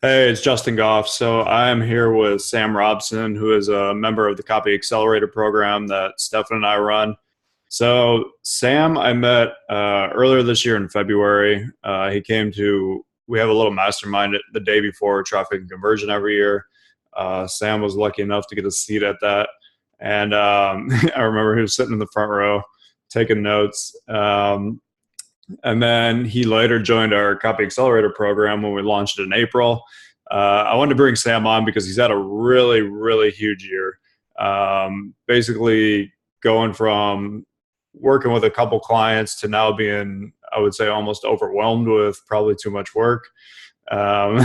Hey, it's Justin Goff. So I am here with Sam Robson, who is a member of the Copy Accelerator program that Stefan and I run. So Sam, I met earlier this year in February. He came to, we have a little mastermind the day before traffic and conversion every year. Sam was lucky enough to get a seat at that. And I remember he was sitting in the front row taking notes. And then he later joined our Copy Accelerator program when we launched it in April. I wanted to bring Sam on because he's had a really, really huge year. Basically going from working with a couple clients to now being, I would say, almost overwhelmed with probably too much work, um,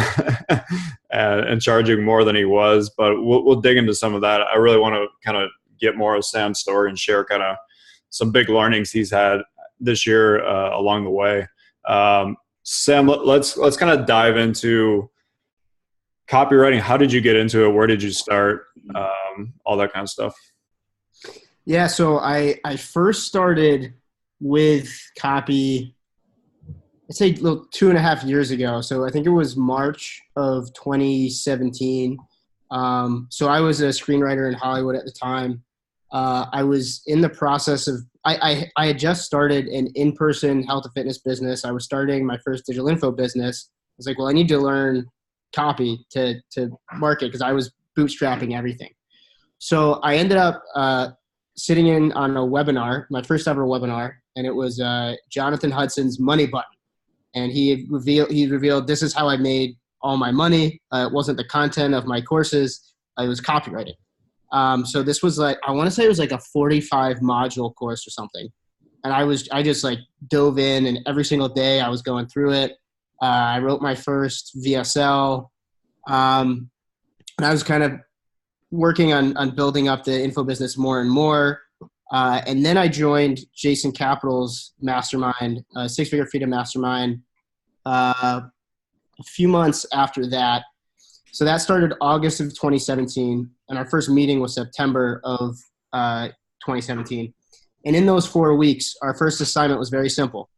and charging more than he was. But we'll dig into some of that. I really want to kind of get more of Sam's story and share kind of some big learnings he's had this year along the way. Sam, let's kind of dive into copywriting. How did you get into it? Where did you start? All that kind of stuff. Yeah, so I first started with copy, I'd say 2.5 years ago. So I think it was March of 2017. So I was a screenwriter in Hollywood at the time. I was in the process of, I had just started an in-person health and fitness business. I was starting my first digital info business. I was like, well, I need to learn copy to market because I was bootstrapping everything. So I ended up sitting in on a webinar, my first ever webinar, and it was Jonathan Hudson's Money Button. And he revealed this is how I made all my money. It wasn't the content of my courses. It was copywriting. So this was like, I want to say it was like a 45 module course or something. And I just like dove in, and every single day I was going through it. I wrote my first VSL. And I was kind of working on building up the info business more and more. And then I joined Jason Capital's mastermind, Six-Figure Freedom Mastermind, a few months after that. So that started August of 2017, and our first meeting was September of 2017. And in those 4 weeks, our first assignment was very simple.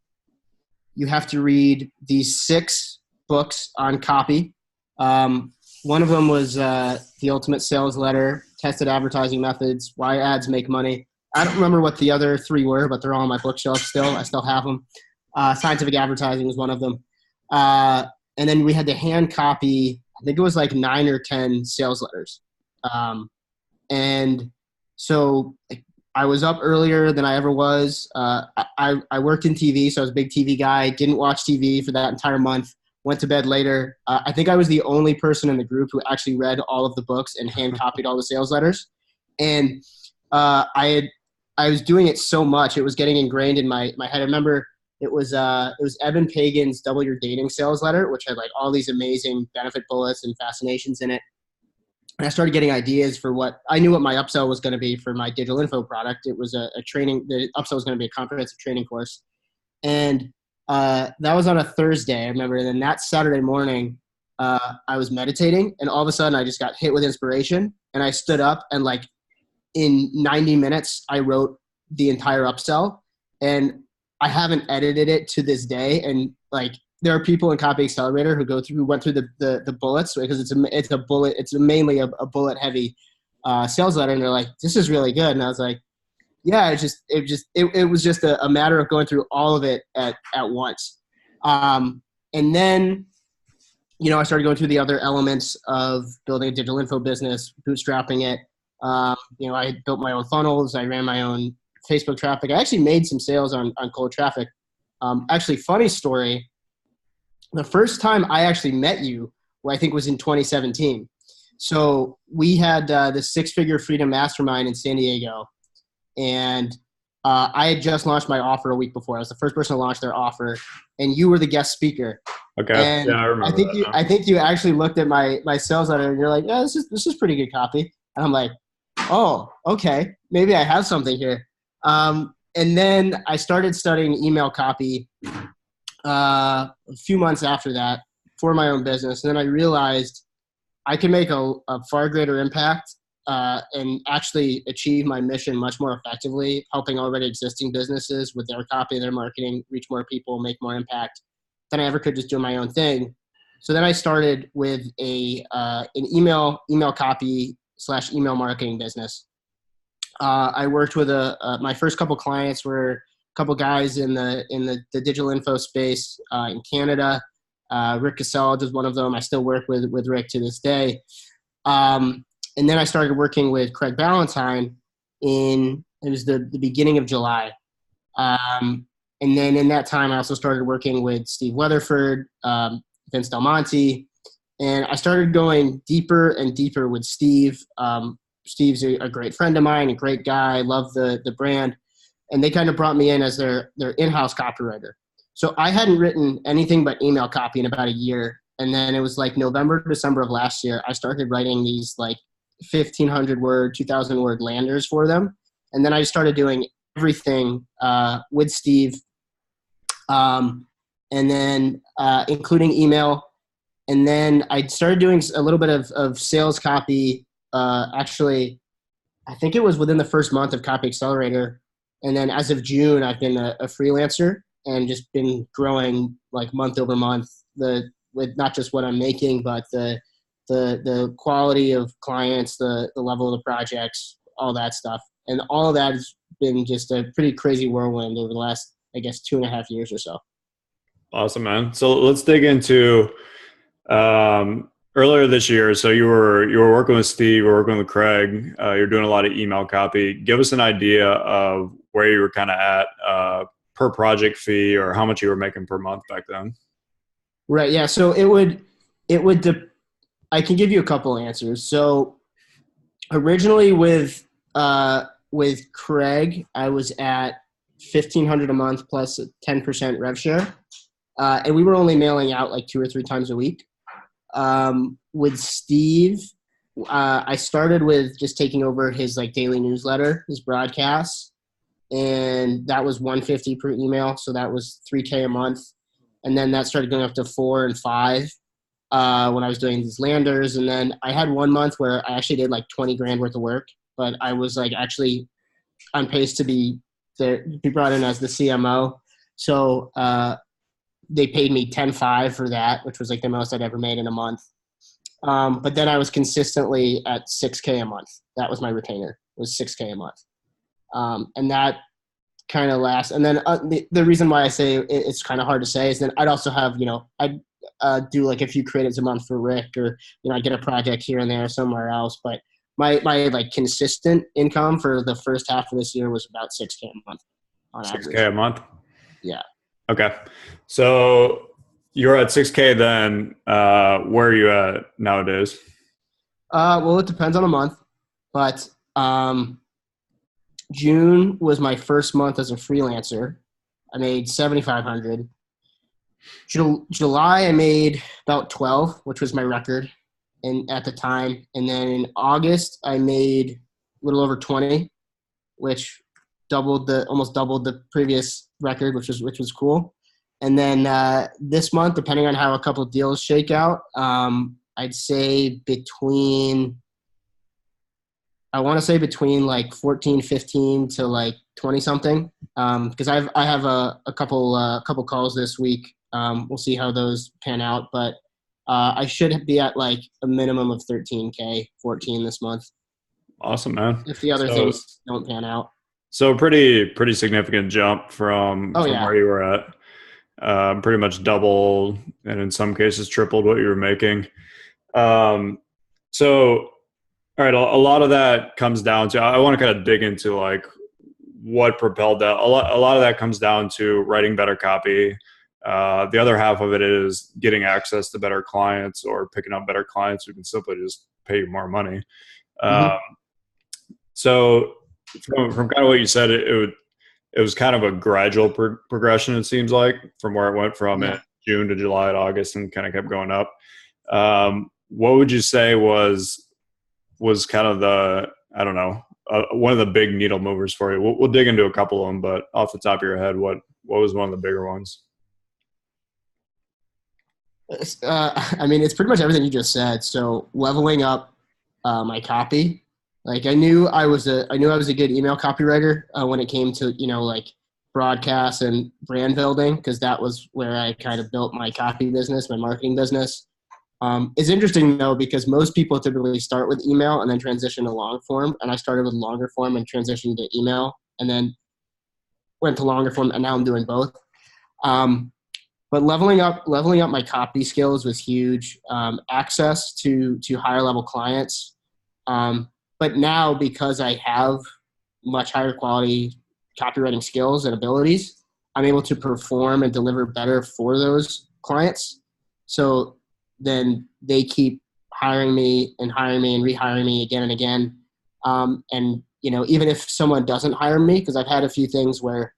You have to read these 6 books on copy. One of them was The Ultimate Sales Letter, Tested Advertising Methods, Why Ads Make Money. I don't remember what the other 3 were, but they're all on my bookshelf still. I still have them. Scientific Advertising was one of them. And then we had to hand copy, I think it was like 9 or 10 sales letters. And so I was up earlier than I ever was. I worked in TV, so I was a big TV guy. Didn't watch TV for that entire month. Went to bed later. I think I was the only person in the group who actually read all of the books and hand copied all the sales letters. And I was doing it so much, it was getting ingrained in my head. I remember it was Evan Pagan's Double Your Dating sales letter, which had like all these amazing benefit bullets and fascinations in it. And I started getting ideas for what I knew what my upsell was going to be for my digital info product. It was a training. The upsell was going to be a comprehensive training course. And that was on a Thursday, I remember. And then that Saturday morning, I was meditating, and all of a sudden I just got hit with inspiration. And I stood up, and like in 90 minutes, I wrote the entire upsell. And I haven't edited it to this day. And like, there are people in Copy Accelerator who went through the bullets, because it's mainly a bullet heavy sales letter, and they're like, this is really good. And I was like, yeah, it was just a matter of going through all of it at once. And then, I started going through the other elements of building a digital info business, bootstrapping it. I built my own funnels. I ran my own Facebook traffic. I actually made some sales on cold traffic. Actually, funny story. The first time I actually met you, I think was in 2017. So we had the Six-Figure Freedom Mastermind in San Diego. And I had just launched my offer a week before. I was the first person to launch their offer, and you were the guest speaker. Okay. And yeah, I remember. I think you actually looked at my sales letter, and you're like, yeah, this is pretty good copy. And I'm like, oh, okay, maybe I have something here. And then I started studying email copy a few months after that for my own business. And then I realized I can make a far greater impact and actually achieve my mission much more effectively, helping already existing businesses with their copy, their marketing, reach more people, make more impact than I ever could just doing my own thing. So then I started with an email copy / email marketing business. I worked with my first couple clients were a couple guys in the digital info space in Canada. Rick Casella is one of them. I still work with Rick to this day. And then I started working with Craig Ballantyne it was the beginning of July. And then in that time, I also started working with Steve Weatherford, Vince Del Monte, and I started going deeper and deeper with Steve. Steve's a great friend of mine, a great guy. I love the brand. And they kind of brought me in as their in-house copywriter. So I hadn't written anything but email copy in about a year. And then it was like November, December of last year, I started writing these like 1,500 word, 2,000 word landers for them. And then I started doing everything with Steve, and then including email. And then I started doing a little bit of sales copy. Actually, I think it was within the first month of Copy Accelerator. And then as of June, I've been a freelancer and just been growing like month over month, with not just what I'm making, but the quality of clients, the level of the projects, all that stuff. And all of that has been just a pretty crazy whirlwind over the last, I guess, 2.5 years or so. Awesome, man. So let's dig into earlier this year. So you were working with Steve, you were working with Craig. You're doing a lot of email copy. Give us an idea of where you were kind of at per project fee, or how much you were making per month back then. Right. Yeah. So I can give you a couple answers. So originally with Craig, I was at $1,500 a month plus a 10% rev share. And we were only mailing out like 2 or 3 times a week. With Steve, I started with just taking over his like daily newsletter, his broadcasts, and that was $150 per email. So that was $3K a month. And then that started going up to 4 and 5 when I was doing these landers. And then I had one month where I actually did like 20 grand worth of work, but I was like actually on pace to be brought in as the CMO. So they paid me $10,500 for that, which was like the most I'd ever made in a month. But then I was consistently at $6K a month. That was my retainer, was $6K a month. And that kind of lasts. And then the reason why I say it's kind of hard to say is that I'd also have, I'd do like a few creatives a month for Rick, or, I get a project here and there somewhere else. But my like consistent income for the first half of this year was about $6K a month on average. $6K a month? Yeah. Okay. So you're at $6K then. Where are you at nowadays? Well, it depends on the month, but June was my first month as a freelancer. I made $7,500. July, I made about 12, which was my record at the time. And then in August, I made a little over 20, which almost doubled the previous record, which was cool. And then this month, depending on how a couple of deals shake out, I'd say between like 14, 15 to like 20 something. Because I have a couple calls this week. We'll see how those pan out, but I should be at like a minimum of 13K, 14 this month. Awesome, man. If the other things don't pan out. So pretty significant jump from where you were at. Pretty much double, and in some cases tripled what you were making. So, all right, a lot of that comes down to, I want to kind of dig into like what propelled that. A lot of that comes down to writing better copy. The other half of it is getting access to better clients, or picking up better clients who can simply just pay you more money. So from kind of what you said, it was kind of a gradual progression, it seems like, from where it went from June to July to August, and kind of kept going up. What would you say was kind of the, I don't know, one of the big needle movers for you? We'll dig into a couple of them, but off the top of your head, what was one of the bigger ones? I mean, it's pretty much everything you just said. So leveling up my copy. Like I knew I was a good email copywriter when it came to, like broadcast and brand building, because that was where I kind of built my copy business, my marketing business. It's interesting though, because most people typically start with email and then transition to long form. And I started with longer form and transitioned to email and then went to longer form. And now I'm doing both. But leveling up my copy skills was huge. Access to higher level clients. But now, because I have much higher quality copywriting skills and abilities, I'm able to perform and deliver better for those clients. So then they keep hiring me and rehiring me again and again. And even if someone doesn't hire me, because I've had a few things where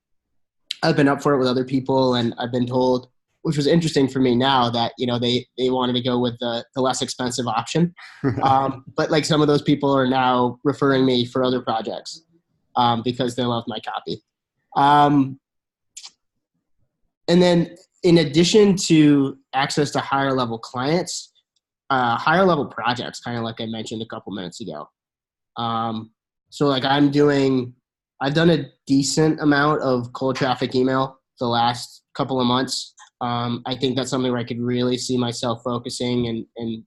I've been up for it with other people, and I've been told, which was interesting for me now, that they wanted to go with the less expensive option. But like some of those people are now referring me for other projects because they love my copy. And then in addition to access to higher level clients, higher level projects, kind of like I mentioned a couple minutes ago. So like I've done a decent amount of cold traffic email the last couple of months. I think that's something where I could really see myself focusing and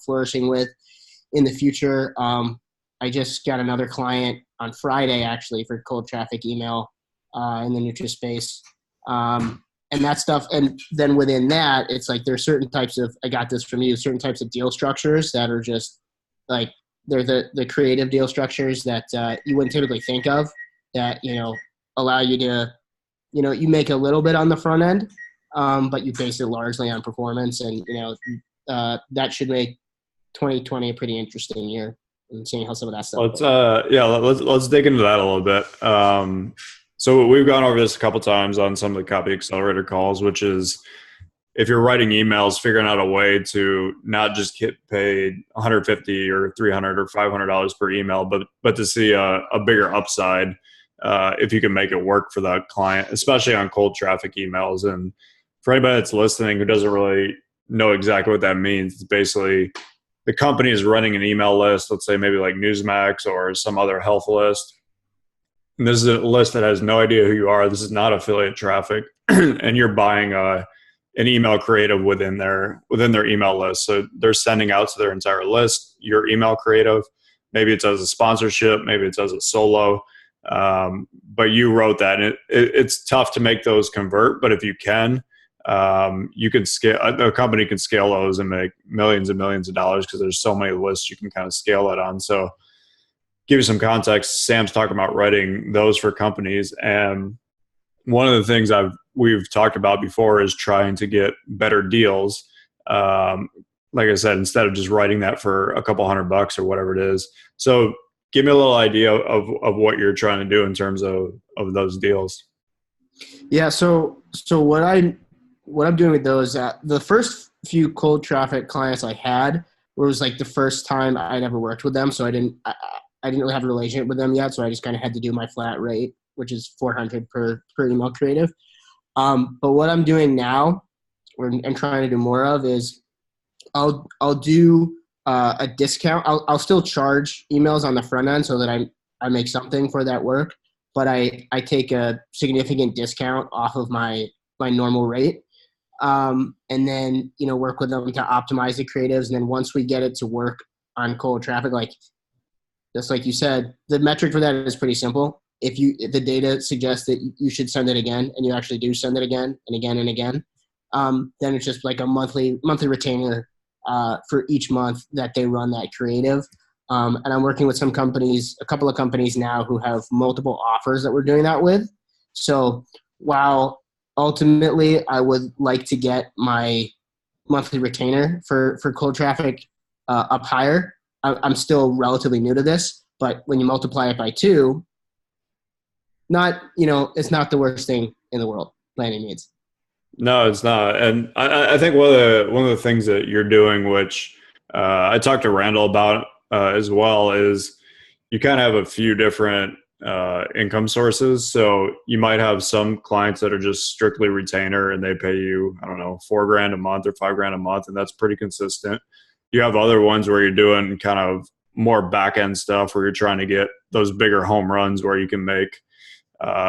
flourishing with in the future. I just got another client on Friday actually for cold traffic email in the Nutri space. And that stuff. And then within that, it's like there's certain types of, I got this from you, certain types of deal structures that are just like, they're the creative deal structures that you wouldn't typically think of, that, allow you to, you make a little bit on the front end, but you base it largely on performance. And, that should make 2020 a pretty interesting year, and seeing how some of that stuff let's dig into that a little bit. So we've gone over this a couple times on some of the Copy Accelerator calls, which is if you're writing emails, figuring out a way to not just get paid $150 or $300 or $500 per email, but to see a bigger upside if you can make it work for that client, especially on cold traffic emails. And for anybody that's listening who doesn't really know exactly what that means, it's basically the company is running an email list, let's say maybe like Newsmax or some other health list. And this is a list that has no idea who you are. This is not affiliate traffic. And you're buying an email creative within their email list. So they're sending out to their entire list your email creative. Maybe it's as a sponsorship, maybe it's as a solo. But you wrote that. And it's tough to make those convert, but if you can scale, a company can scale those and make millions and millions of dollars because there's so many lists you can kind of scale that on. So give you some context, Sam's talking about writing those for companies. And one of the things we've talked about before is trying to get better deals. Like I said, instead of just writing that for a couple $100 or whatever it is. So give me a little idea of what you're trying to do in terms of those deals. Yeah. So what I'm doing with those, the first few cold traffic clients I had was like the first time I'd ever worked with them. So I didn't really have a relationship with them yet. So I just kind of had to do my flat rate, which is $400 per email creative. But what I'm doing now, and trying to do more of, is I'll do a discount. I'll still charge emails on the front end so that I make something for that work, but I take a significant discount off of my normal rate. And then, work with them to optimize the creatives. And then once we get it to work on cold traffic, just like you said, the metric for that is pretty simple. If the data suggests that you should send it again, and you actually do send it again and again and again, then it's just like a monthly retainer for each month that they run that creative. And I'm working with a couple of companies now who have multiple offers that we're doing that with. So while ultimately I would like to get my monthly retainer for cold traffic up higher, I'm still relatively new to this, but when you multiply it by 2, it's not the worst thing in the world by any means. No, it's not. And I think one of the things that you're doing, which I talked to Randall about as well, is you kind of have a few different income sources. So you might have some clients that are just strictly retainer and they pay you, I don't know, $4,000 a month or $5,000 a month, and that's pretty consistent. You have other ones where you're doing kind of more back end stuff where you're trying to get those bigger home runs where you can make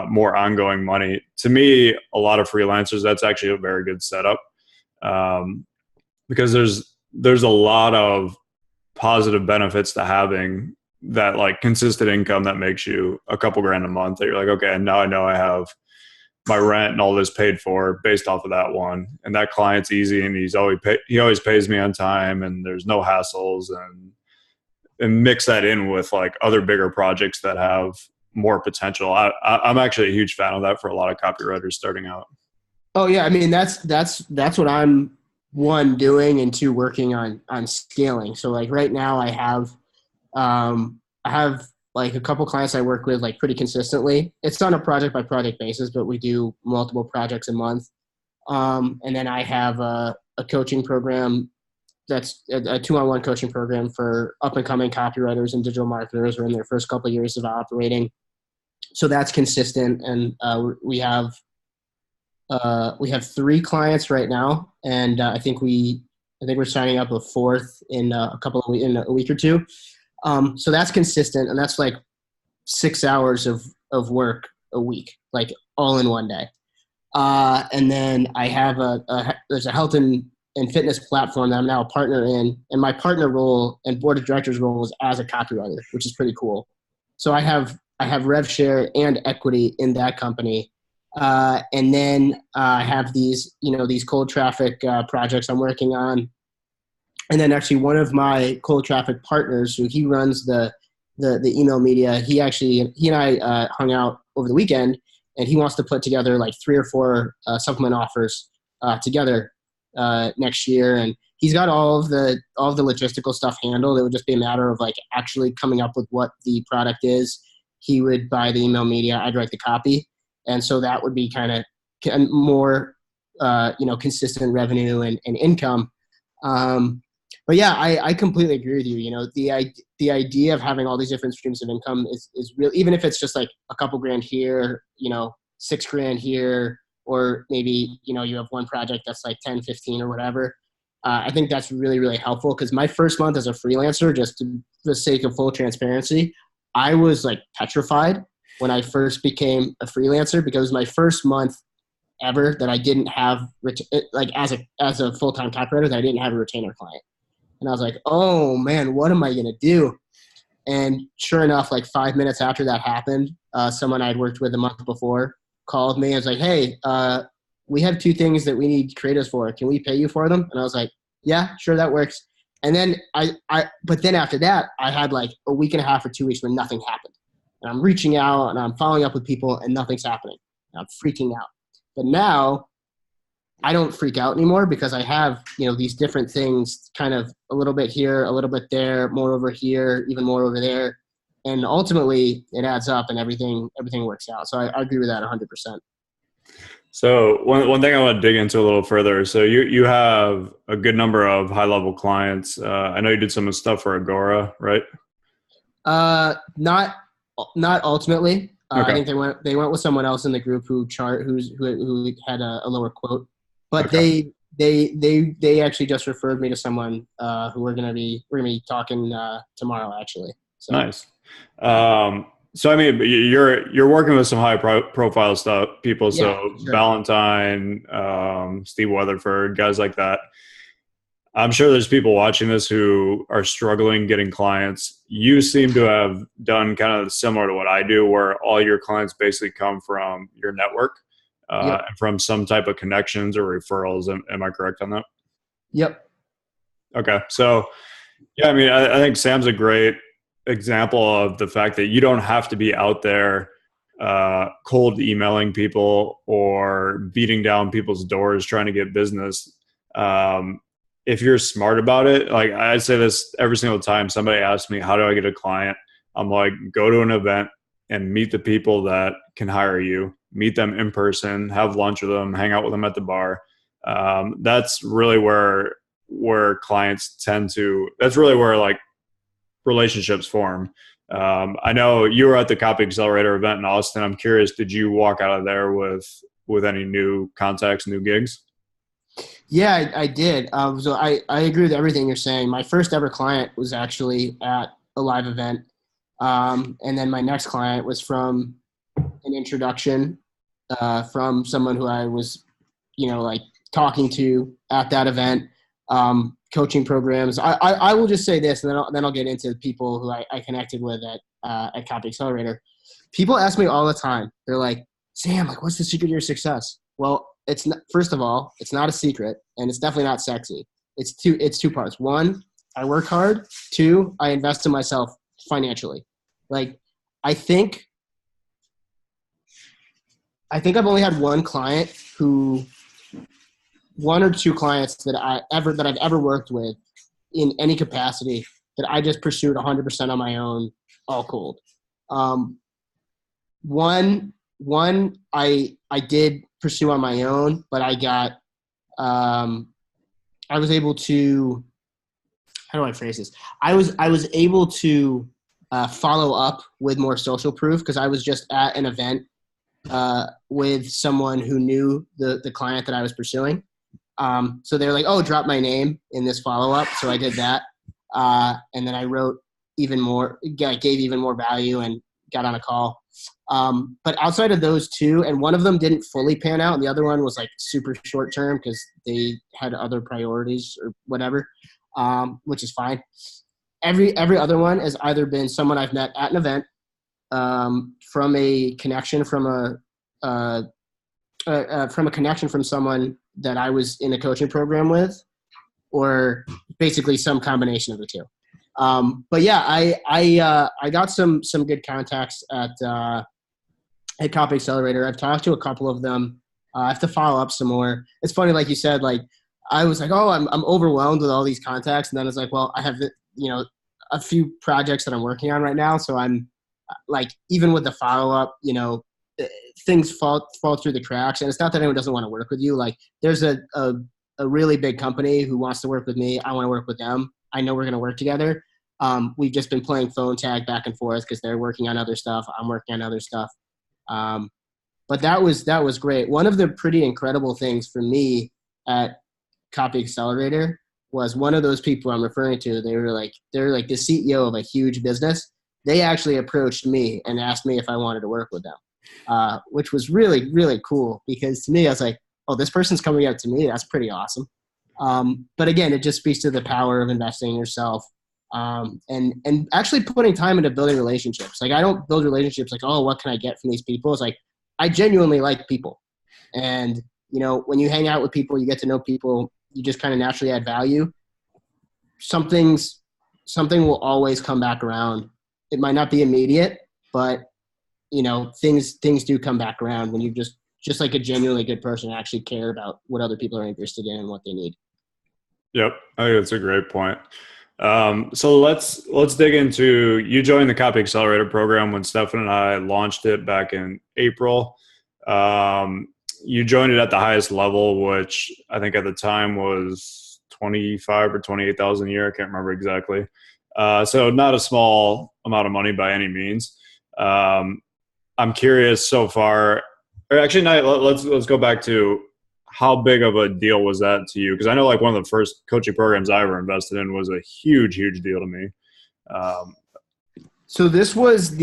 more ongoing money. To me, a lot of freelancers, that's actually a very good setup because there's a lot of positive benefits to having that like consistent income that makes you a couple grand a month that you're like, okay, now I know I have my rent and all this paid for based off of that one. And that client's easy and he always pays me on time and there's no hassles, and mix that in with like other bigger projects that have more potential. I'm actually a huge fan of that for a lot of copywriters starting out. Oh yeah. I mean, that's what I'm one doing and two working on scaling. So like right now I have like a couple clients I work with like pretty consistently. It's on a project by project basis, but we do multiple projects a month. And then I have a coaching program that's a 2-on-1 coaching program for up and coming copywriters and digital marketers who are in their first couple of years of operating. So that's consistent. And we have 3 clients right now. And I think we're signing up a 4th in in a week or 2. So that's consistent, and that's like 6 hours of work a week, like all in one day. And then I have there's a health and fitness platform that I'm now a partner in, and my partner role and board of directors role is as a copywriter, which is pretty cool. So I have rev share and equity in that company. And then I have these cold traffic projects I'm working on. And then actually one of my cold traffic partners, who he runs the email media, he and I hung out over the weekend, and he wants to put together like 3 or 4 supplement offers together next year. And he's got all of the logistical stuff handled. It would just be a matter of like actually coming up with what the product is. He would buy the email media, I'd write the copy. And so that would be kind of more, consistent revenue and income. But yeah, I completely agree with you. You know, the idea of having all these different streams of income is real, even if it's just like a couple grand here, $6 grand here, or maybe, you have one project that's like 10, 15 or whatever. I think that's really, really helpful, because my first month as a freelancer, just for the sake of full transparency, I was like petrified when I first became a freelancer, because it was my first month ever that I didn't have, like as a full-time copywriter, that I didn't have a retainer client. And I was like, oh man, what am I going to do? And sure enough, like 5 minutes after that happened, someone I'd worked with a month before called me and was like, hey, we have 2 things that we need creatives for. Can we pay you for them? And I was like, yeah, sure, that works. And then but then after that, I had like a week and a half or 2 weeks where nothing happened. And I'm reaching out and I'm following up with people and nothing's happening. And I'm freaking out. But now I don't freak out anymore, because I have, these different things kind of a little bit here, a little bit there, more over here, even more over there. And ultimately it adds up and everything works out. So I agree with that 100%. So one thing I want to dig into a little further. So you have a good number of high level clients. I know you did some stuff for Agora, right? Not ultimately. Okay. I think they went with someone else in the group who had a lower quote, but okay. They actually just referred me to someone who we're gonna be talking tomorrow, actually. So. Nice. So I mean, you're working with some high profile people. So yeah, sure. Valentine, Steve Weatherford, guys like that. I'm sure there's people watching this who are struggling getting clients. You seem to have done kind of similar to what I do, where all your clients basically come from your network, yep. And from some type of connections or referrals. Am I correct on that? Yep. Okay. So yeah, I mean, I think Sam's a great example of the fact that you don't have to be out there cold emailing people or beating down people's doors trying to get business. If you're smart about it, like I say this every single time somebody asks me, how do I get a client? I'm like, go to an event and meet the people that can hire you, meet them in person, have lunch with them, hang out with them at the bar. That's really where clients that's really where like relationships form. I know you were at the Copy Accelerator event in Austin. I'm curious, did you walk out of there with any new contacts, new gigs? Yeah, I did. So I agree with everything you're saying. My first ever client was actually at a live event. And then my next client was from an introduction from someone who I was, like talking to at that event. coaching programs. I will just say this, and then I'll get into people who I connected with at Copy Accelerator. People ask me all the time. They're like, Sam, like, what's the secret to your success? Well, it's not, first of all, it's not a secret, and it's definitely not sexy. It's two parts. One, I work hard. Two, I invest in myself financially. Like, I think I've only had one or two clients that I've ever worked with in any capacity that I just pursued 100% on my own, all cold. One I did pursue on my own, but I was able to, how do I phrase this? I was able to follow up with more social proof because I was just at an event with someone who knew the client that I was pursuing. So they were like, oh, drop my name in this follow-up. So I did that. And then I wrote even more, gave even more value and got on a call. But outside of those two, and one of them didn't fully pan out, and the other one was like super short term because they had other priorities or whatever, which is fine. Every other one has either been someone I've met at an event, from a connection from someone that I was in a coaching program with, or basically some combination of the two. But yeah, I got some good contacts at Copy Accelerator. I've talked to a couple of them. I have to follow up some more. It's funny, like you said, like I was like, oh, I'm overwhelmed with all these contacts, and then it's like, well, I have a few projects that I'm working on right now, so I'm like, even with the follow up, things fall through the cracks. And it's not that anyone doesn't want to work with you. Like, there's a really big company who wants to work with me. I want to work with them. I know we're going to work together. We've just been playing phone tag back and forth because they're working on other stuff. I'm working on other stuff. But that was great. One of the pretty incredible things for me at Copy Accelerator was one of those people I'm referring to. They're like the CEO of a huge business. They actually approached me and asked me if I wanted to work with them, which was really, really cool because to me, I was like, oh, this person's coming up to me. That's pretty awesome. But again, it just speaks to the power of investing in yourself, and actually putting time into building relationships. Like, I don't build relationships like, oh, what can I get from these people? It's like, I genuinely like people. And, when you hang out with people, you get to know people, you just kind of naturally add value. Something will always come back around. It might not be immediate, but things do come back around when you just like a genuinely good person actually care about what other people are interested in and what they need. Yep, I think that's a great point. So let's dig into, you joined the Copy Accelerator program when Stefan and I launched it back in April. You joined it at the highest level, which I think at the time was 25 or 28,000 a year. I can't remember exactly. So not a small amount of money by any means. I'm curious so far, or actually, let's go back to how big of a deal was that to you? Because I know like one of the first coaching programs I ever invested in was a huge, huge deal to me. So this was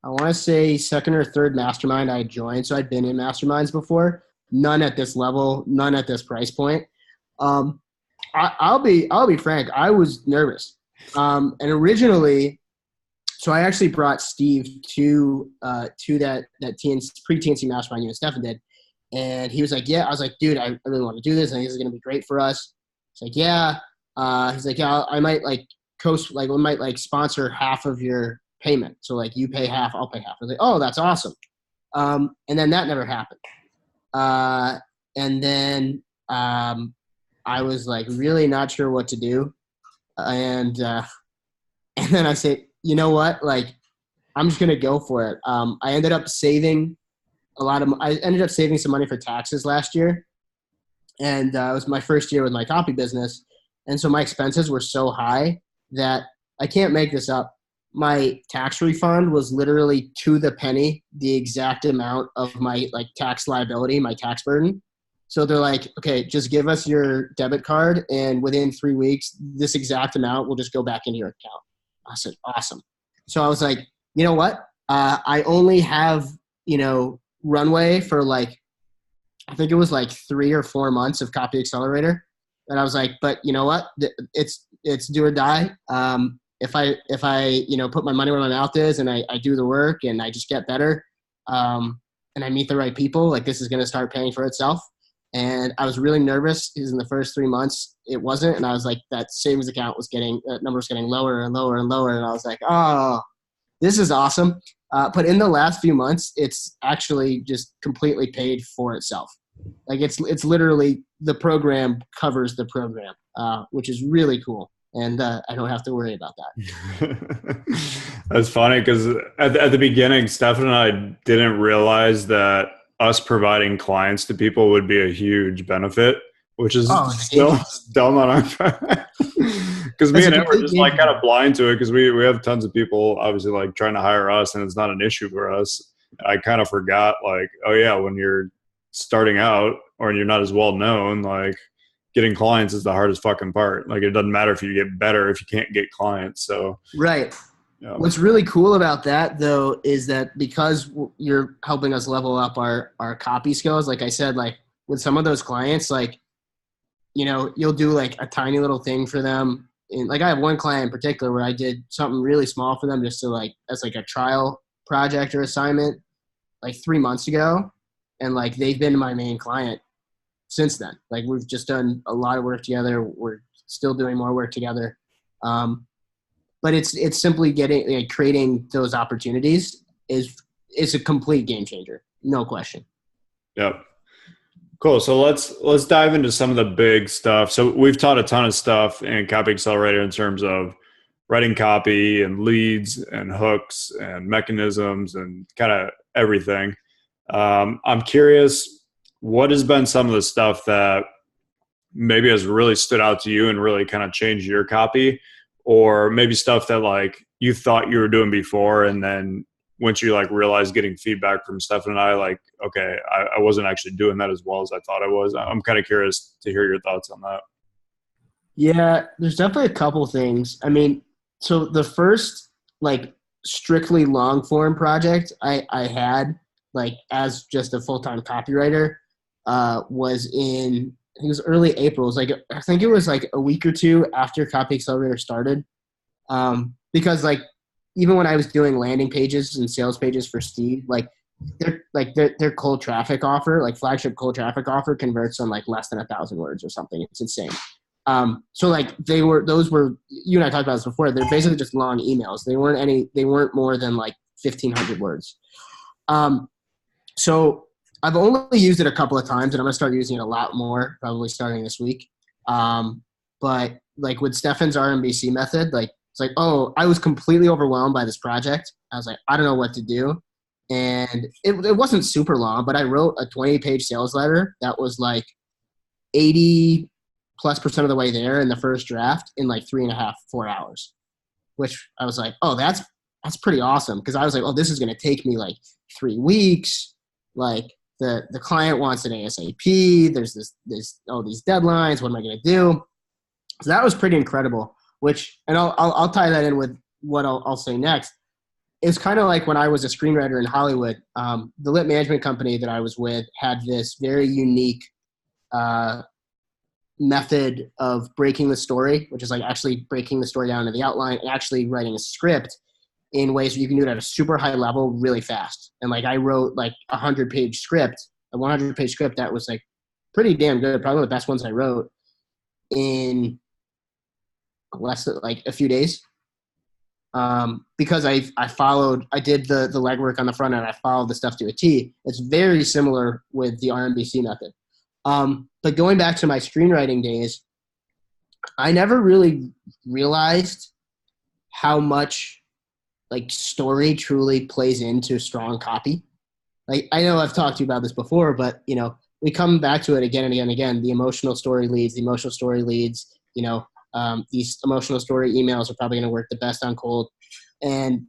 I want to say second or third mastermind I joined. So I'd been in masterminds before, none at this level, none at this price point. I'll be frank. I was nervous. And originally, so I actually brought Steve to that pre-TNC mastermind unit Stefan did. And he was like, yeah. I was like, dude, I really want to do this. I think this is going to be great for us. He's like, yeah. He's like, yeah, I might like we might like sponsor half of your payment. So like you pay half, I'll pay half. I was like, oh, that's awesome. And then that never happened. And then I was like really not sure what to do. And then I said, you know what? Like, I'm just going to go for it. I ended up saving some money for taxes last year. And it was my first year with my copy business. And so my expenses were so high that I can't make this up. My tax refund was literally to the penny, the exact amount of my like tax liability, my tax burden. So they're like, okay, just give us your debit card. And within 3 weeks, this exact amount will just go back into your account. I said, awesome. So I was like, you know what? I only have, runway for like, I think it was like 3 or 4 months of Copy Accelerator. And I was like, but you know what? It's do or die. If I put my money where my mouth is and I do the work and I just get better, and I meet the right people, like this is going to start paying for itself. And I was really nervous because in the first 3 months it wasn't. And I was like, that savings account that number was getting lower and lower and lower. And I was like, oh, this is awesome. But in the last few months, it's actually just completely paid for itself. Like it's literally the program covers the program, which is really cool. And I don't have to worry about that. That's funny because at the beginning, Stefan and I didn't realize that us providing clients to people would be a huge benefit, which is still dumb on our part. Because me and him were just like kind of blind to it because we have tons of people obviously like trying to hire us and it's not an issue for us. I kind of forgot like, oh yeah, when you're starting out or you're not as well known, like getting clients is the hardest fucking part. Like it doesn't matter if you get better if you can't get clients. So right. Yeah. What's really cool about that though is that because you're helping us level up our copy skills, like I said, like with some of those clients, like, you know, you'll do like a tiny little thing for them. And like I have one client in particular where I did something really small for them just to like, as like a trial project or assignment like 3 months ago. And like, they've been my main client since then. Like we've just done a lot of work together. We're still doing more work together. But it's simply creating those opportunities is a complete game changer. No question. Yep. Cool. So let's dive into some of the big stuff. So we've taught a ton of stuff in Copy Accelerator in terms of writing copy and leads and hooks and mechanisms and kind of everything. I'm curious, what has been some of the stuff that maybe has really stood out to you and really kind of changed your copy, or maybe stuff that like you thought you were doing before and then once you like realized getting feedback from Stefan and I, like, okay, I wasn't actually doing that as well as I thought I was. I'm kind of curious to hear your thoughts on that. Yeah, there's definitely a couple things. I mean, so the first like strictly long form project I had like as just a full-time copywriter was in, I think it was early April. It was like, I think it was like a week or two after Copy Accelerator started. Because like, even when I was doing landing pages and sales pages for Steve, like their cold traffic offer, like flagship cold traffic offer converts on like less than 1,000 words or something. It's insane. So like those were, you and I talked about this before. They're basically just long emails. They weren't more than like 1,500 words. So I've only used it a couple of times and I'm going to start using it a lot more, probably starting this week. But like with Stefan's RMBC method, like, it's like, oh, I was completely overwhelmed by this project. I was like, I don't know what to do. And it wasn't super long, but I wrote a 20-page sales letter that was like 80+% of the way there in the first draft in like 3.5, 4 hours, which I was like, oh, that's pretty awesome. Cause I was like, oh, this is going to take me like 3 weeks. Like the client wants an ASAP. There's all these deadlines. What am I going to do? So that was pretty incredible. Which, and I'll tie that in with what I'll say next. It's kind of like when I was a screenwriter in Hollywood. The lit management company that I was with had this very unique method of breaking the story, which is like actually breaking the story down to the outline and actually writing a script in ways where you can do it at a super high level really fast. And like I wrote like a 100-page script that was like pretty damn good, probably one of the best ones I wrote in less than like a few days, because I did the legwork on the front end. I followed the stuff to a T. It's very similar with the RMBC method. But going back to my screenwriting days, I never really realized how much like story truly plays into strong copy. Like I know I've talked to you about this before, but you know, we come back to it again and again and again. The emotional story leads, you know, these emotional story emails are probably going to work the best on cold. And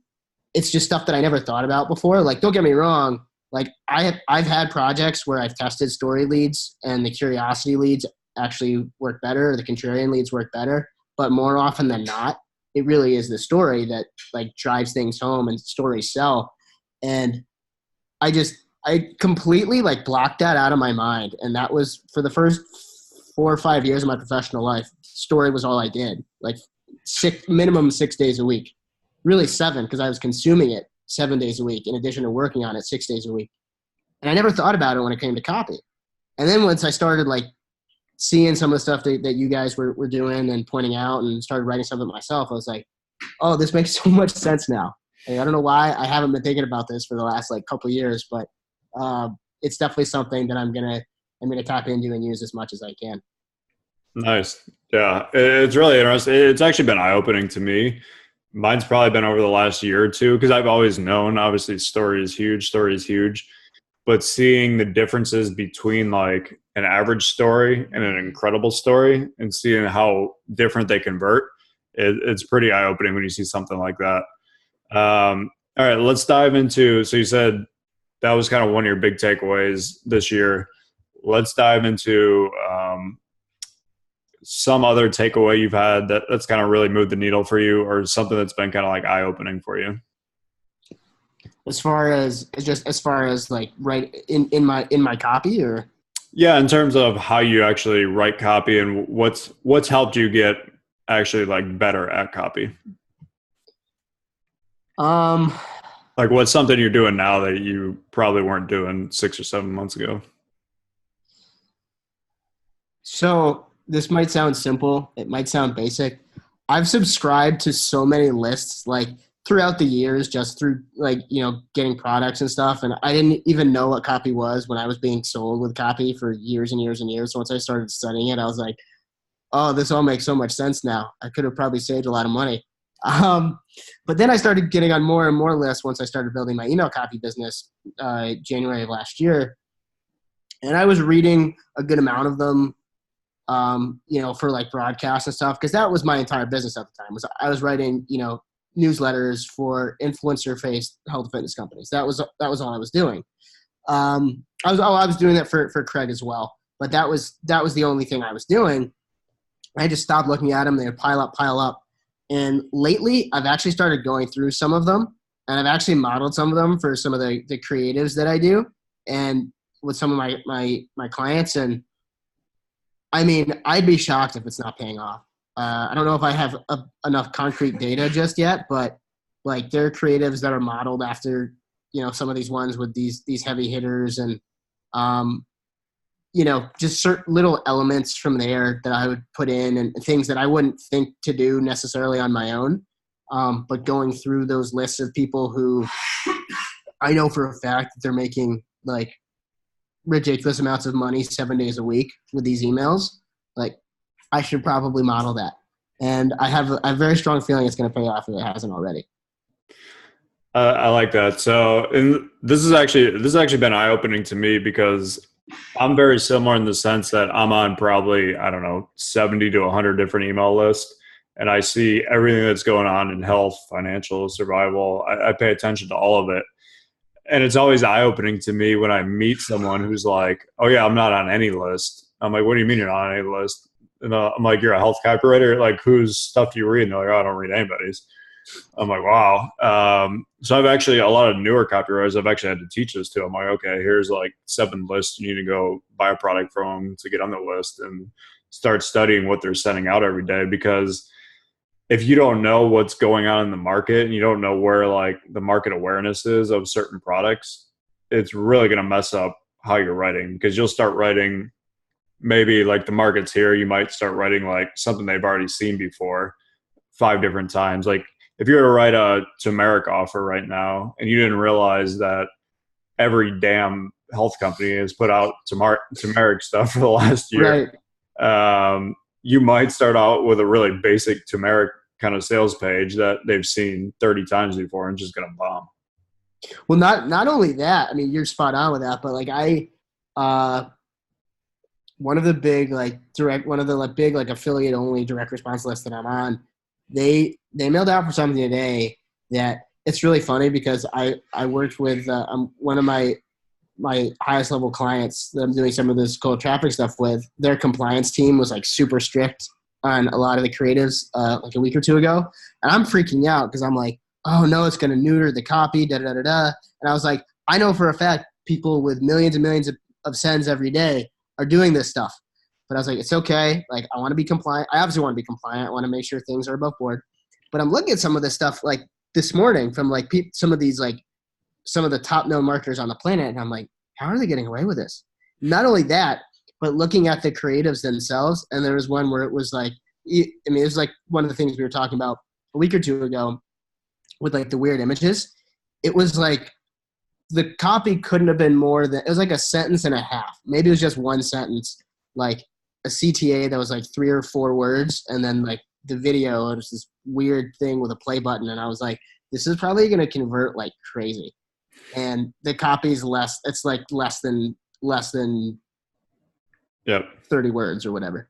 it's just stuff that I never thought about before. Like, don't get me wrong. Like I've had projects where I've tested story leads and the curiosity leads actually work better. The contrarian leads work better, but more often than not, it really is the story that like drives things home and stories sell. And I completely like blocked that out of my mind. And that was for the first 4 or 5 years of my professional life, story was all I did, like minimum 6 days a week, really 7, because I was consuming it 7 days a week in addition to working on it 6 days a week. And I never thought about it when it came to copy. And then once I started like seeing some of the stuff that you guys were doing and pointing out and started writing something myself, I was like, oh, this makes so much sense now. And I don't know why I haven't been thinking about this for the last like couple of years, but it's definitely something that I'm gonna tap into and use as much as I can. Nice. Yeah, it's really interesting. It's actually been eye-opening to me. Mine's probably been over the last year or two, because I've always known, obviously, story is huge. But seeing the differences between like an average story and an incredible story, and seeing how different they convert, it's pretty eye-opening when you see something like that. All right, let's dive into, so you said that was kind of one of your big takeaways this year. Let's dive into some other takeaway you've had that's kind of really moved the needle for you, or something that's been kind of like eye-opening for you. As far as like right in my copy, or yeah, in terms of how you actually write copy and what's helped you get actually like better at copy. Like what's something you're doing now that you probably weren't doing 6 or 7 months ago? So this might sound simple. It might sound basic. I've subscribed to so many lists like throughout the years, just through like, getting products and stuff. And I didn't even know what copy was when I was being sold with copy for years and years and years. So once I started studying it, I was like, oh, this all makes so much sense now. I could have probably saved a lot of money. But then I started getting on more and more lists once I started building my email copy business, January of last year. And I was reading a good amount of them, for like broadcasts and stuff, because that was my entire business at the time. I was writing, newsletters for influencer-faced health and fitness companies. That was all I was doing. I was doing that for Craig as well, but that was the only thing I was doing. I just stopped looking at them. They would pile up. And lately, I've actually started going through some of them, and I've actually modeled some of them for some of the creatives that I do, and with some of my clients. And I mean, I'd be shocked if it's not paying off. I don't know if I have enough concrete data just yet, but like there are creatives that are modeled after, some of these ones with these heavy hitters, and, just certain little elements from there that I would put in, and things that I wouldn't think to do necessarily on my own. But going through those lists of people who I know for a fact that they're making like ridiculous amounts of money 7 days a week with these emails, like I should probably model that. And I have a very strong feeling it's going to pay off if it hasn't already. I like that. So, and this has actually been eye-opening to me, because I'm very similar in the sense that I'm on probably, I don't know, 70 to 100 different email lists, and I see everything that's going on in health, financial, survival. I pay attention to all of it. And it's always eye-opening to me when I meet someone who's like, oh yeah, I'm not on any list. I'm like, what do you mean you're not on any list? And I'm like, you're a health copywriter? Like, whose stuff do you read? And they're like, oh, I don't read anybody's. I'm like, wow. So I've actually, a lot of newer copywriters, I've actually had to teach this to. I'm like, okay, here's like 7 lists you need to go buy a product from to get on the list, and start studying what they're sending out every day. Because if you don't know what's going on in the market, and you don't know where like the market awareness is of certain products, it's really going to mess up how you're writing. Because you'll start writing, maybe like the market's here, you might start writing like something they've already seen before 5 different times. Like if you were to write a turmeric offer right now, and you didn't realize that every damn health company has put out turmeric stuff for the last year, right, you might start out with a really basic turmeric kind of sales page that they've seen 30 times before, and just going to bomb. Well, not only that, I mean, you're spot on with that, but like one of the big big affiliate only direct response lists that I'm on, they mailed out for something today that it's really funny, because I worked with one of my highest level clients that I'm doing some of this cold traffic stuff with. Their compliance team was like super strict on a lot of the creatives like a week or two ago, and I'm freaking out because I'm like, oh no, it's going to neuter the copy, da da da da. And I was like, I know for a fact people with millions and millions of sends every day are doing this stuff. but I was like, it's okay. Like, I want to be compliant. I obviously want to be compliant. I want to make sure things are above board. But I'm looking at some of this stuff like this morning from like some of these, like some of the top known marketers on the planet. And I'm like, how are they getting away with this? Not only that, but looking at the creatives themselves. And there was one where it was like, it was like one of the things we were talking about a week or two ago with like the weird images. It was like the copy couldn't have been more than, it was like a sentence and a half. Maybe it was just one sentence, like a CTA that was like 3 or 4 words. And then like the video, it was this weird thing with a play button. And I was like, this is probably going to convert like crazy. And the copy's less, it's like less than Yep. 30 words or whatever.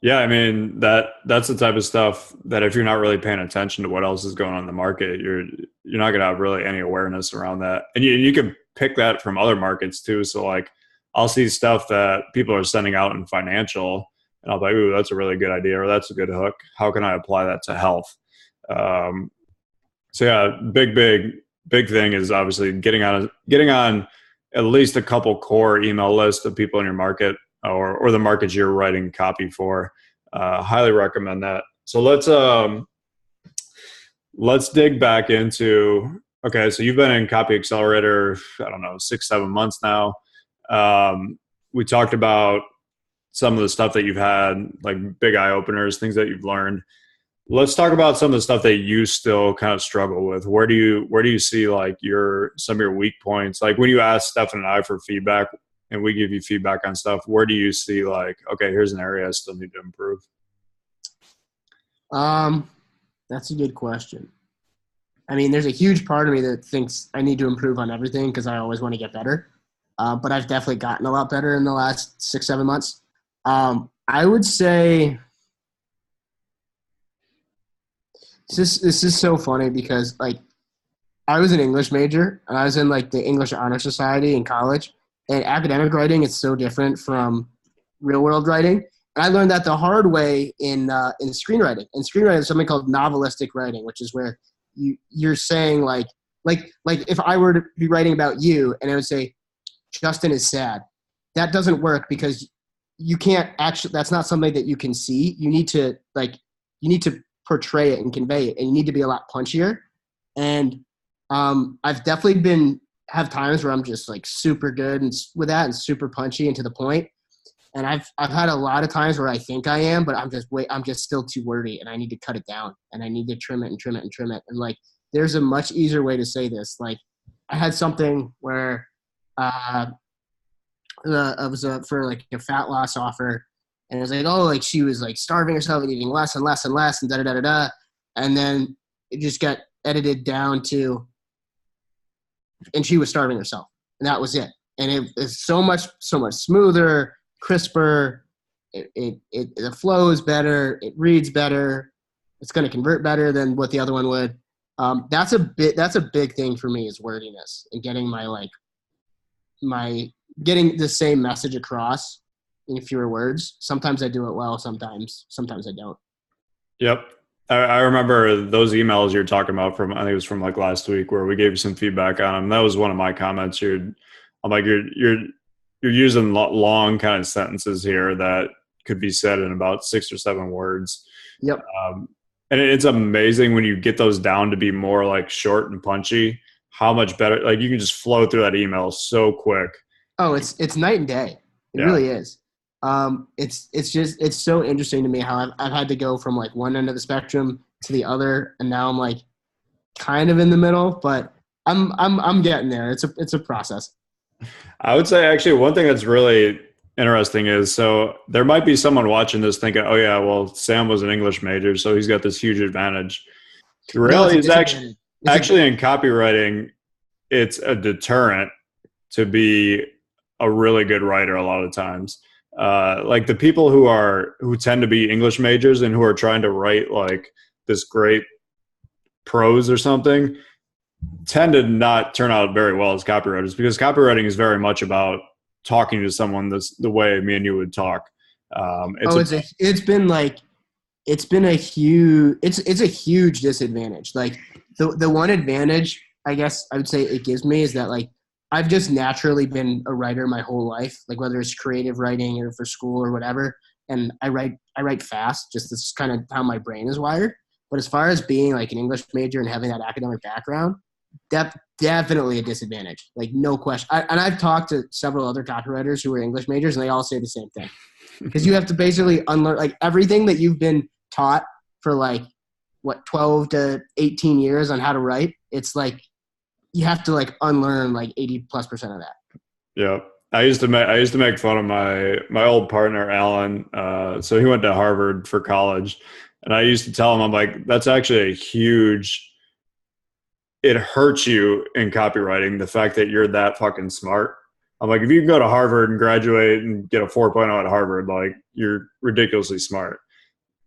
Yeah, I mean that's the type of stuff that if you're not really paying attention to what else is going on in the market, you're not gonna have really any awareness around that. And you can pick that from other markets too. So like I'll see stuff that people are sending out in financial, and I'll be like, ooh, that's a really good idea, or that's a good hook. How can I apply that to health? So yeah, big thing is obviously getting on at least a couple core email lists of people in your market or the markets you're writing copy for. Highly recommend that. So let's dig back into, okay, so you've been in Copy Accelerator, I don't know, 6-7 months now. We talked about some of the stuff that you've had, like big eye openers, things that you've learned. Let's talk about some of the stuff that you still kind of struggle with. Where do you see like some of your weak points? Like when you ask Stefan and I for feedback and we give you feedback on stuff, where do you see like, okay, here's an area I still need to improve? That's a good question. I mean, there's a huge part of me that thinks I need to improve on everything because I always want to get better. But I've definitely gotten a lot better in the last 6-7 months. I would say this is so funny because like I was an English major and I was in like the English Honor Society in college, and academic writing is so different from real world writing. And I learned that the hard way in screenwriting. And screenwriting is something called novelistic writing, which is where you're saying like if I were to be writing about you and I would say Justin is sad, that doesn't work because you can't actually, that's not something that you can see. You need to portray it and convey it, and you need to be a lot punchier. And I've definitely have times where I'm just like super good with that and super punchy and to the point. And I've had a lot of times where I think I am, but I'm just still too wordy and I need to cut it down and I need to trim it and trim it and trim it. And like, there's a much easier way to say this. Like I had something where it was for like a fat loss offer, and it was like, oh, like she was like starving herself and eating less and less and less and da-da-da-da-da. And then it just got edited down to, and she was starving herself. And that was it. And it is so much smoother, crisper. The flow is better. It reads better. It's going to convert better than what the other one would. That's a big thing for me is wordiness and getting getting the same message across in fewer words. Sometimes I do it well. Sometimes I don't. Yep. I remember those emails you're talking about from, I think it was from like last week, where we gave you some feedback on them. That was one of my comments. I'm like, you're using long kind of sentences here that could be said in about 6 or 7 words. Yep. And it's amazing when you get those down to be more like short and punchy, how much better, like you can just flow through that email so quick. Oh, it's night and day. It really is. It's so interesting to me how I've had to go from like one end of the spectrum to the other, and now I'm like kind of in the middle, but I'm getting there. It's a process. I would say actually one thing that's really interesting is, so there might be someone watching this thinking, oh yeah, well, Sam was an English major, so he's got this huge advantage. The reality is actually in copywriting, it's a deterrent to be a really good writer a lot of times. Like the people who tend to be English majors and who are trying to write like this great prose or something tend to not turn out very well as copywriters, because copywriting is very much about talking to someone the way me and you would talk. It's a huge disadvantage. Like the one advantage I guess I would say it gives me is that like I've just naturally been a writer my whole life, like whether it's creative writing or for school or whatever. And I write fast. Just this is kind of how my brain is wired. But as far as being like an English major and having that academic background, definitely a disadvantage. Like no question. And I've talked to several other copywriters who are English majors, and they all say the same thing. Because you have to basically unlearn like everything that you've been taught for like 12 to 18 years on how to write. It's like you have to like unlearn like 80+% of that. Yeah. I used to make fun of my old partner, Alan. So he went to Harvard for college, and I used to tell him, I'm like, that's actually a huge, it hurts you in copywriting, the fact that you're that fucking smart. I'm like, if you can go to Harvard and graduate and get a 4.0 at Harvard, like you're ridiculously smart.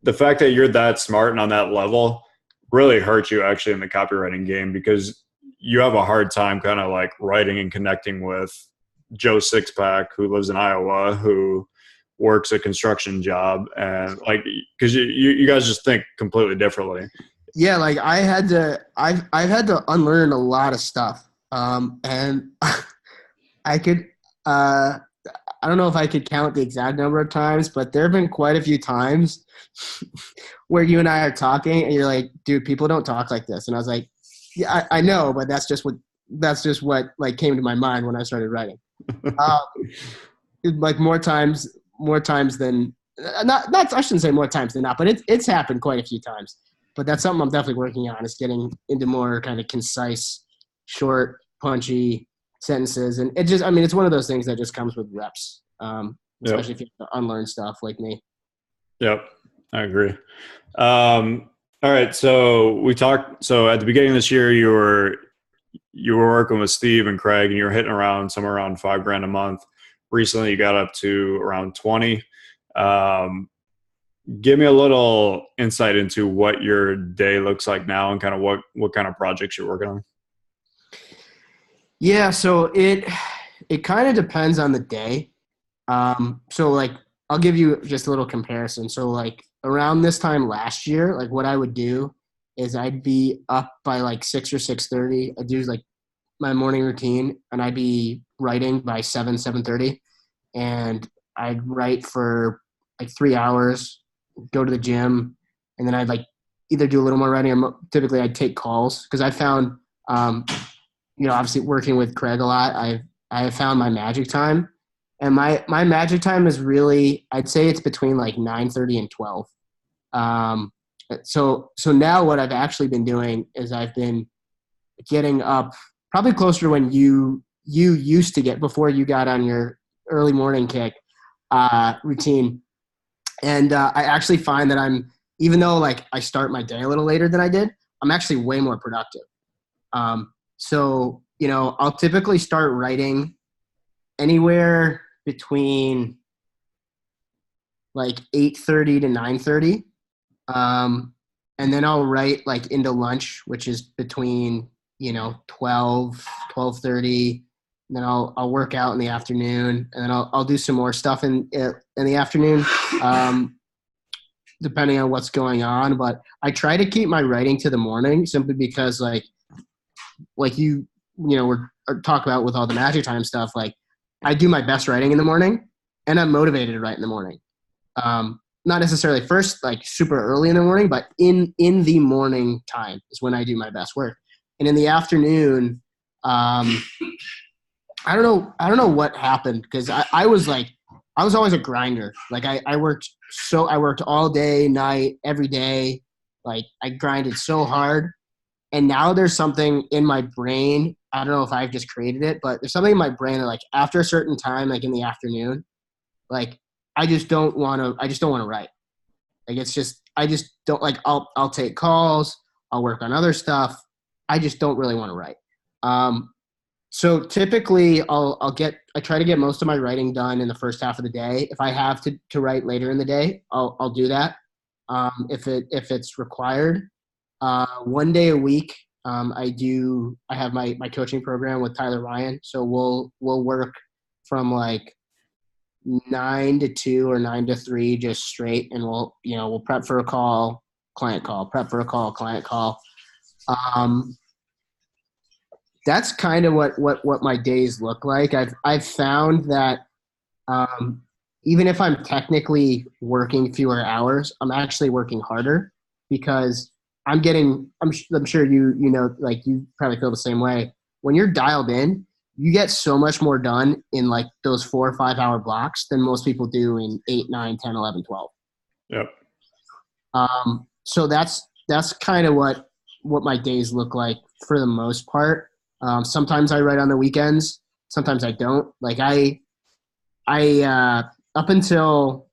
The fact that you're that smart and on that level really hurts you actually in the copywriting game, because you have a hard time kind of like writing and connecting with Joe Sixpack, who lives in Iowa, who works a construction job, and like, because you guys just think completely differently. Yeah, like I've had to unlearn a lot of stuff, and I could I don't know if I could count the exact number of times, but there have been quite a few times where you and I are talking, and you're like, "Dude, people don't talk like this," and I was like, "Yeah, I know, but that's just what like came to my mind when I started writing." Like more times than not. I shouldn't say more times than not, but it's happened quite a few times. But that's something I'm definitely working on, is getting into more kind of concise, short, punchy sentences. And it's one of those things that just comes with reps, especially if you have to unlearn stuff like me. Yep, I agree. All right, so we talked. So at the beginning of this year, you were working with Steve and Craig, and you were hitting around somewhere around $5,000 a month. Recently, you got up to around 20. Give me a little insight into what your day looks like now, and kind of what kind of projects you're working on. Yeah, so it kind of depends on the day. So like I'll give you just a little comparison. So like around this time last year, like what I would do is I'd be up by like 6 or 6:30. I'd do like my morning routine, and I'd be writing by 7:30, and I'd write for like 3 hours, go to the gym, and then I'd like either do a little more writing, or typically I'd take calls, because I found, obviously working with Craig a lot, I have found my magic time, and my magic time is really, I'd say it's between like 9:30 and 12. So now what I've actually been doing is I've been getting up probably closer to when you used to get before you got on your early morning kick routine. And I actually find that even though like I start my day a little later than I did, I'm actually way more productive. So, I'll typically start writing anywhere between like 8:30 to 9:30. And then I'll write like into lunch, which is between, 12:30. And then I'll work out in the afternoon, and then I'll do some more stuff in the afternoon, depending on what's going on. But I try to keep my writing to the morning, simply because like we're talking about with all the magic time stuff. Like I do my best writing in the morning, and I'm motivated to write in the morning. Not necessarily first, like super early in the morning, but in the morning time is when I do my best work. And in the afternoon, I don't know what happened, because I was always a grinder. Like I worked all day, night, every day. Like I grinded so hard. And now there's something in my brain. I don't know if I've just created it, but there's something in my brain that like after a certain time, like in the afternoon, like I just don't want to write. Like I just don't like, I'll take calls. I'll work on other stuff. I just don't really want to write. So typically I try to get most of my writing done in the first half of the day. If I have to write later in the day, I'll do that. If it's required. One day a week, I have my coaching program with Tyler Ryan. So we'll work from like 9 to 2 or 9 to 3 just straight, and we'll prep for a call, client call, prep for a call, client call. that's kind of what my days look like. I've found that even if I'm technically working fewer hours, I'm actually working harder because I'm sure you know, like you probably feel the same way. When you're dialed in, you get so much more done in like those 4 or 5 hour blocks than most people do in 8, 9, 10, 11, 12. Yep. So that's kind of what my days look like for the most part. Sometimes I write on the weekends. Sometimes I don't. Like I up until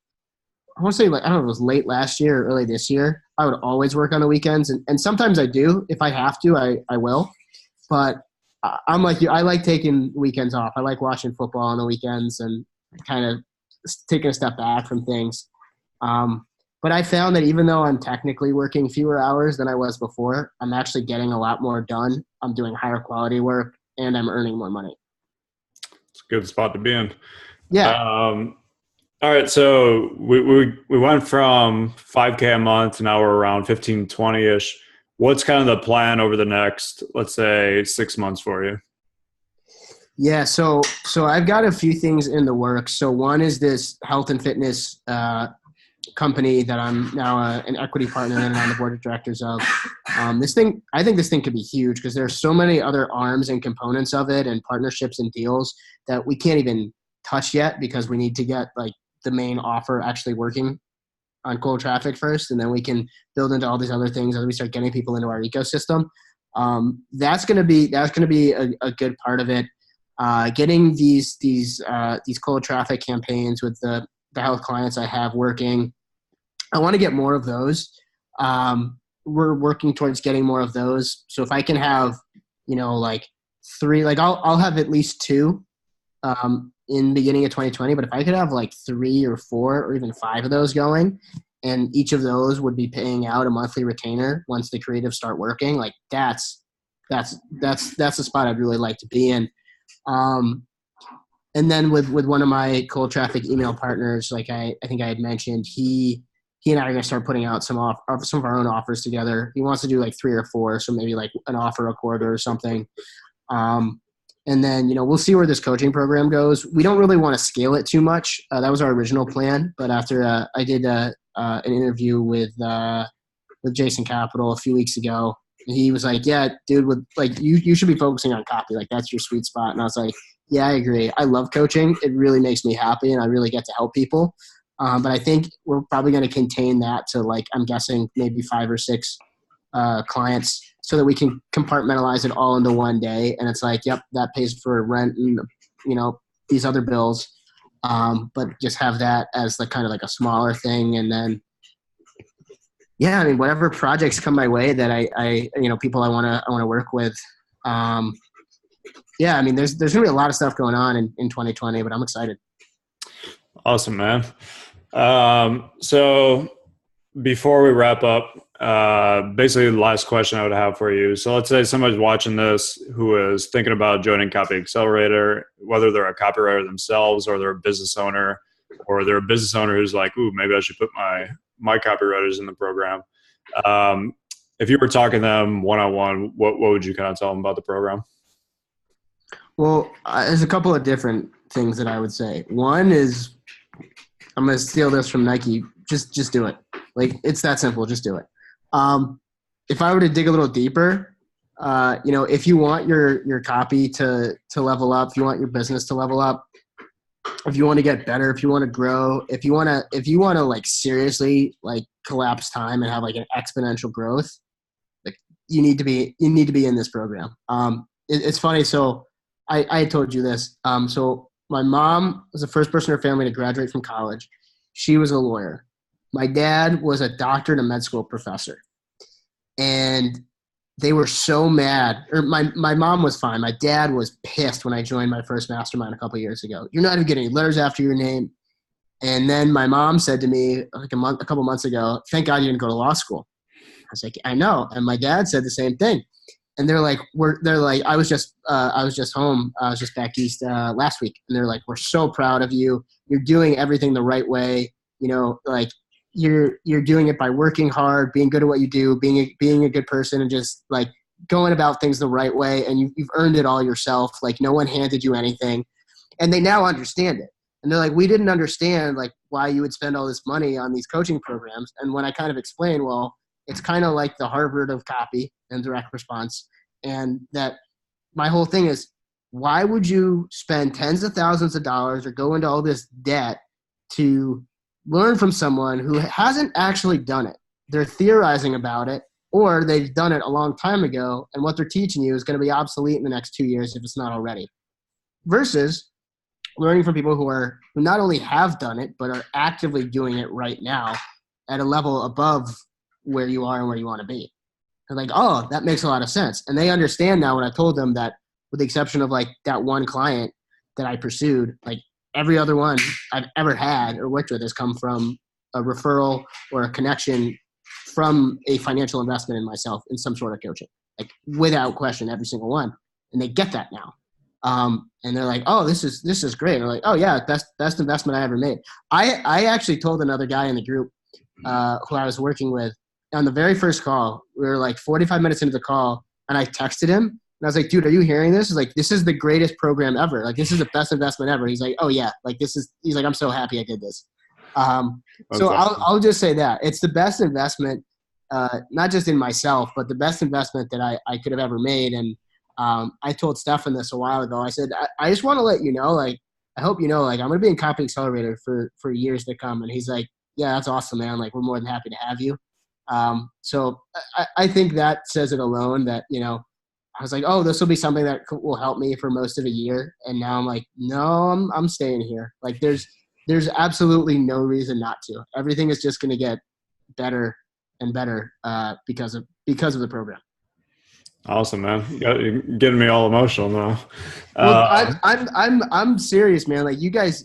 I want to say, like, I don't know, it was late last year or early this year, I would always work on the weekends. And sometimes I do. If I have to, I will. But I'm like you. I like taking weekends off. I like watching football on the weekends and kind of taking a step back from things. But I found that even though I'm technically working fewer hours than I was before, I'm actually getting a lot more done. I'm doing higher quality work and I'm earning more money. It's a good spot to be in. Yeah. All right, so we went from 5K a month to now we're around 15, 20-ish. What's kind of the plan over the next, let's say, 6 months for you? Yeah. So I've got a few things in the works. So one is this health and fitness company that I'm now an equity partner in and on the board of directors of. I think this thing could be huge because there's so many other arms and components of it and partnerships and deals that we can't even touch yet because we need to get like the main offer actually working on cold traffic first, and then we can build into all these other things as we start getting people into our ecosystem. That's going to be a good part of it. Getting these cold traffic campaigns with the health clients I have working. I want to get more of those. We're working towards getting more of those. So if I can have, like 3, like I'll have at least 2 in the beginning of 2020. But if I could have like 3 or 4 or even 5 of those going, and each of those would be paying out a monthly retainer once the creatives start working, like that's the spot I'd really like to be in. And then with one of my cold traffic email partners, like I think I had mentioned, he and I are going to start putting out some of our own offers together. He wants to do like 3 or 4, so maybe like an offer a quarter or something. And then, we'll see where this coaching program goes. We don't really want to scale it too much. That was our original plan. But after I did an interview with Jason Capital a few weeks ago, and he was like, yeah, dude, you should be focusing on copy. Like, that's your sweet spot. And I was like, yeah, I agree. I love coaching. It really makes me happy, and I really get to help people. But I think we're probably going to contain that to, like, I'm guessing maybe 5 or 6 clients, so that we can compartmentalize it all into one day. And it's like, yep, that pays for rent and, these other bills. But just have that as the kind of like a smaller thing. And then, yeah, I mean, whatever projects come my way that I people I want to work with. Yeah, I mean, there's going to be a lot of stuff going on in 2020, but I'm excited. Awesome, man. So before we wrap up, basically the last question I would have for you. So let's say somebody's watching this who is thinking about joining Copy Accelerator, whether they're a copywriter themselves or they're a business owner, or they're a business owner who's like, ooh, maybe I should put my copywriters in the program. If you were talking to them one-on-one, what would you kind of tell them about the program? Well, there's a couple of different things that I would say. One is, I'm going to steal this from Nike. Just do it. Like, it's that simple. Just do it. If I were to dig a little deeper, if you want your copy to level up, if you want your business to level up, if you want to get better, if you want to grow, if you want to like seriously like collapse time and have like an exponential growth, like you need to be in this program. It's funny. So I told you this. So my mom was the first person in her family to graduate from college. She was a lawyer. My dad was a doctor and a med school professor. And they were so mad. Or my mom was fine. My dad was pissed when I joined my first mastermind a couple of years ago. You're not even getting letters after your name. And then my mom said to me like a couple months ago, thank God you didn't go to law school. I was like, I know. And my dad said the same thing. And they're like, I was just home. I was just back east last week. And they're like, we're so proud of you. You're doing everything the right way. Like you're doing it by working hard, being good at what you do, being a good person, and just like going about things the right way, and you've earned it all yourself. Like no one handed you anything, and they now understand it. And they're like, we didn't understand like why you would spend all this money on these coaching programs. And when I kind of explained, well, it's kind of like the Harvard of copy and direct response. And that my whole thing is, why would you spend tens of thousands of dollars or go into all this debt to learn from someone who hasn't actually done it? They're theorizing about it, or they've done it a long time ago, and what they're teaching you is going to be obsolete in the next 2 years if it's not already. Versus learning from people who not only have done it, but are actively doing it right now at a level above where you are and where you want to be. They're like, oh, that makes a lot of sense. And they understand now when I told them that, with the exception of like that one client that I pursued, like every other one I've ever had or worked with has come from a referral or a connection from a financial investment in myself in some sort of coaching, like without question, every single one. And they get that now. And they're like, oh, this is great. And they're like, oh yeah, best investment I ever made. I actually told another guy in the group, who I was working with on the very first call. We were like 45 minutes into the call, and I texted him and I was like, dude, are you hearing this? He's like, this is the greatest program ever. Like, this is the best investment ever. He's like, oh yeah. Like he's like, I'm so happy I did this. So awesome. I'll just say that it's the best investment, not just in myself, but the best investment that I could have ever made. And, I told Stefan this a while ago. I said, I just want to let you know, like, I hope you know, like, I'm going to be in Copy Accelerator for years to come. And he's like, yeah, that's awesome, man. Like, we're more than happy to have you. So I think that says it alone that, you know, I was like, oh, this will be something that will help me for most of a year. And now I'm like, no, I'm staying here. Like there's absolutely no reason not to. Everything is just going to get better and better, because of the program. Awesome, man. You're getting me all emotional now. Well, I'm serious, man. Like you guys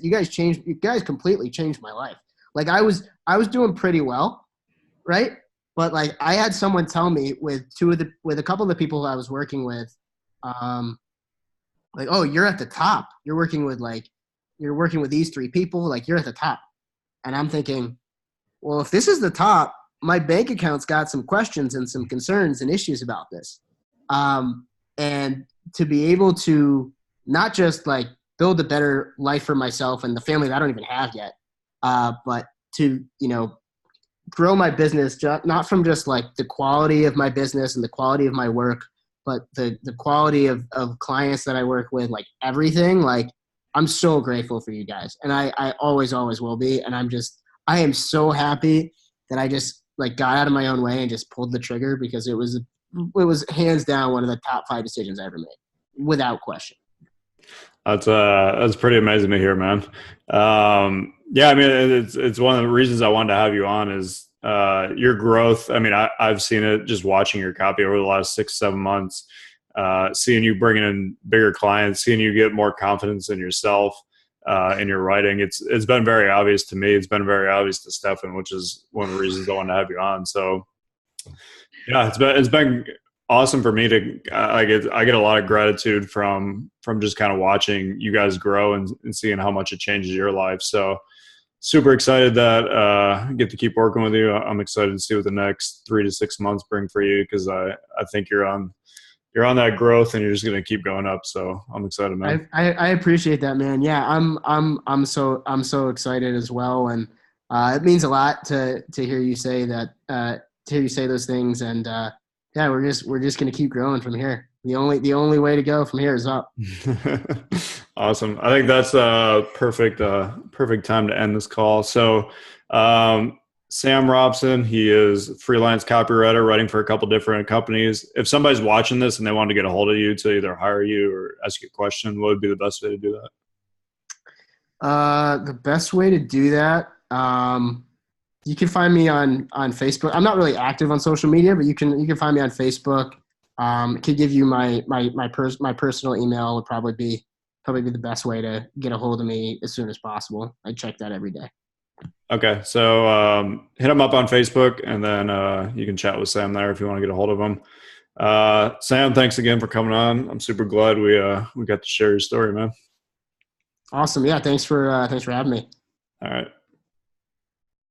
completely changed my life. Like I was doing pretty well, right? But like I had someone tell me with a couple of the people I was working with, like, oh, you're at the top. You're working with these 3 people. Like you're at the top. And I'm thinking, well, if this is the top, my bank account's got some questions and some concerns and issues about this. And to be able to not just like build a better life for myself and the family that I don't even have yet, but to, you know, grow my business, not from just like the quality of my business and the quality of my work, but the quality of clients that I work with, like everything. Like I'm so grateful for you guys, and I always will be. And I am so happy that I just like got out of my own way and just pulled the trigger, because it was hands down one of the top 5 decisions I ever made, without question. That's pretty amazing to hear, man. Yeah, I mean, it's one of the reasons I wanted to have you on is your growth. I mean, I've seen it just watching your copy over the last 6-7 months, seeing you bringing in bigger clients, seeing you get more confidence in yourself, in your writing. It's been very obvious to me. It's been very obvious to Stefan, which is one of the reasons I wanted to have you on. So yeah, it's been awesome for me to I get a lot of gratitude from just kind of watching you guys grow and seeing how much it changes your life. So super excited that I get to keep working with you. I'm excited to see what the next 3 to 6 months bring for you, because I think you're on that growth and you're just going to keep going up. So I'm excited, man. I appreciate that, man. Yeah, I'm so excited as well, and it means a lot to hear you say that, to hear you say those things, and yeah, we're just going to keep growing from here. The only way to go from here is up. Awesome. I think that's a perfect time to end this call. So, Sam Robson, he is a freelance copywriter writing for a couple different companies. If somebody's watching this and they want to get a hold of you to either hire you or ask you a question, what would be the best way to do that? The best way to do that, you can find me on Facebook. I'm not really active on social media, but you can find me on Facebook. Could give you my personal email would probably be the best way to get a hold of me as soon as possible. I check that every day. Okay, so hit him up on Facebook, and then you can chat with Sam there if you want to get a hold of him. Sam, thanks again for coming on. I'm super glad we got to share your story, man. Awesome. Yeah, thanks for having me. All right.